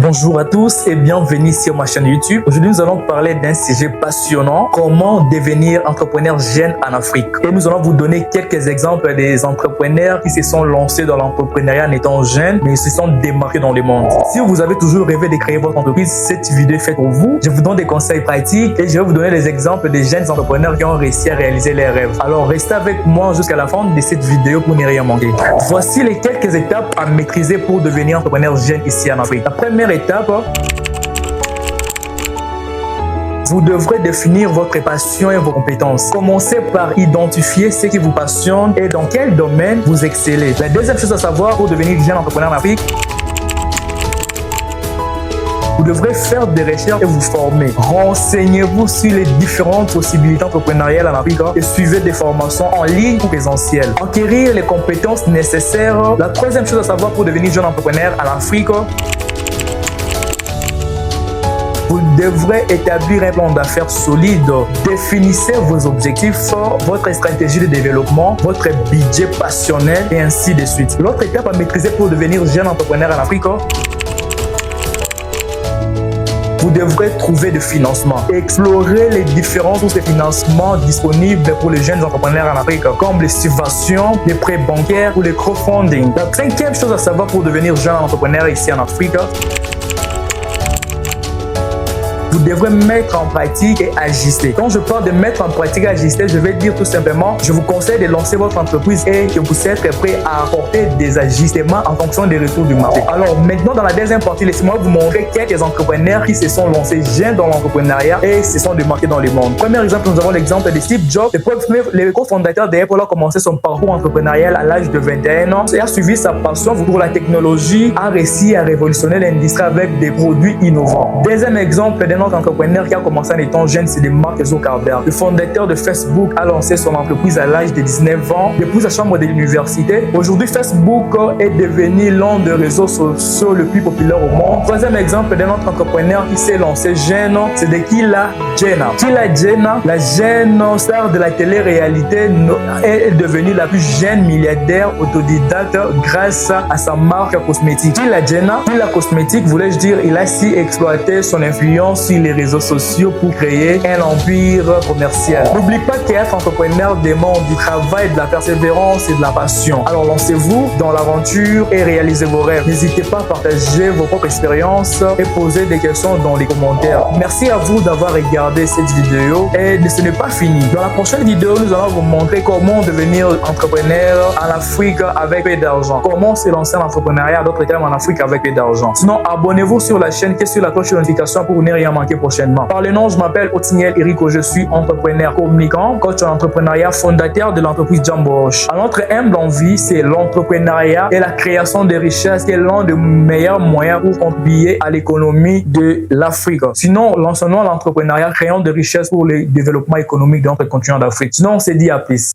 Bonjour à tous et bienvenue sur ma chaîne YouTube. Aujourd'hui, nous allons parler d'un sujet passionnant, comment devenir entrepreneur jeune en Afrique. Et nous allons vous donner quelques exemples des entrepreneurs qui se sont lancés dans l'entrepreneuriat en étant jeunes, mais se sont démarqués dans le monde. Si vous avez toujours rêvé de créer votre entreprise, cette vidéo est faite pour vous. Je vous donne des conseils pratiques et je vais vous donner des exemples des jeunes entrepreneurs qui ont réussi à réaliser leurs rêves. Alors, restez avec moi jusqu'à la fin de cette vidéo pour ne rien manquer. Voici les quelques étapes à maîtriser pour devenir entrepreneur jeune ici en Afrique. La première étape, vous devrez définir votre passion et vos compétences. Commencez par identifier ce qui vous passionne et dans quel domaine vous excellez. La deuxième chose à savoir pour devenir jeune entrepreneur en Afrique, vous devrez faire des recherches et vous former. Renseignez-vous sur les différentes possibilités entrepreneuriales en Afrique et suivez des formations en ligne ou présentielles. Acquérir les compétences nécessaires. La troisième chose à savoir pour devenir jeune entrepreneur en Afrique, vous devrez établir un plan d'affaires solide. Définissez vos objectifs, votre stratégie de développement, votre budget passionnel et ainsi de suite. L'autre étape à maîtriser pour devenir jeune entrepreneur en Afrique, vous devrez trouver du financement. Explorer les différentes sources de financement disponibles pour les jeunes entrepreneurs en Afrique, comme les subventions, les prêts bancaires ou les crowdfunding. La cinquième chose à savoir pour devenir jeune entrepreneur ici en Afrique, vous devrez mettre en pratique et ajuster. Quand je parle de mettre en pratique et ajuster, je vais dire tout simplement, je vous conseille de lancer votre entreprise et que vous êtes prêt à apporter des ajustements en fonction des retours du marché. Alors maintenant, dans la deuxième partie, laissez-moi vous montrer quelques entrepreneurs qui se sont lancés jeunes dans l'entrepreneuriat et se sont démarqués dans le monde. Premier exemple, nous avons l'exemple de Steve Jobs. Le cofondateur d'Apple a commencé son parcours entrepreneurial à l'âge de 21 ans et a suivi sa passion pour la technologie, a réussi à révolutionner l'industrie avec des produits innovants. Deuxième exemple d'un autre entrepreneur qui a commencé en étant jeune, c'est Mark Zuckerberg. Le fondateur de Facebook a lancé son entreprise à l'âge de 19 ans depuis sa chambre de l'université. Aujourd'hui, Facebook est devenu l'un des réseaux sociaux le plus populaire au monde. Troisième exemple d'un autre entrepreneur qui s'est lancé jeune, c'est de Kyla Jenner. Kyla Jenner, la jeune star de la télé-réalité, est devenue la plus jeune milliardaire autodidacte grâce à sa marque cosmétique. Kyla Jenner, Kyla Cosmétique, voulais-je dire, il a si exploité son influence sur les réseaux sociaux pour créer un empire commercial. N'oublie pas qu'être entrepreneur demande du travail, de la persévérance et de la passion. Alors lancez-vous dans l'aventure et réalisez vos rêves. N'hésitez pas à partager vos propres expériences et poser des questions dans les commentaires. Merci à vous d'avoir regardé cette vidéo et ce n'est pas fini. Dans la prochaine vidéo, nous allons vous montrer comment devenir entrepreneur en Afrique avec peu d'argent. Comment se lancer en entrepreneuriat, d'autres termes, en Afrique avec peu d'argent. Sinon, abonnez-vous sur la chaîne et sur la cloche de notification pour ne rien manquer prochainement. Par le nom, je m'appelle Otiniel Eriko, je suis entrepreneur communicant, coach en entrepreneuriat, fondateur de l'entreprise Jambo Roche. À notre humble envie, c'est l'entrepreneuriat et la création de richesses qui est l'un des meilleurs moyens pour contribuer à l'économie de l'Afrique. Sinon, lançons-nous l'entrepreneuriat, créons de richesses pour le développement économique de notre continent d'Afrique. Sinon, on se dit à plus.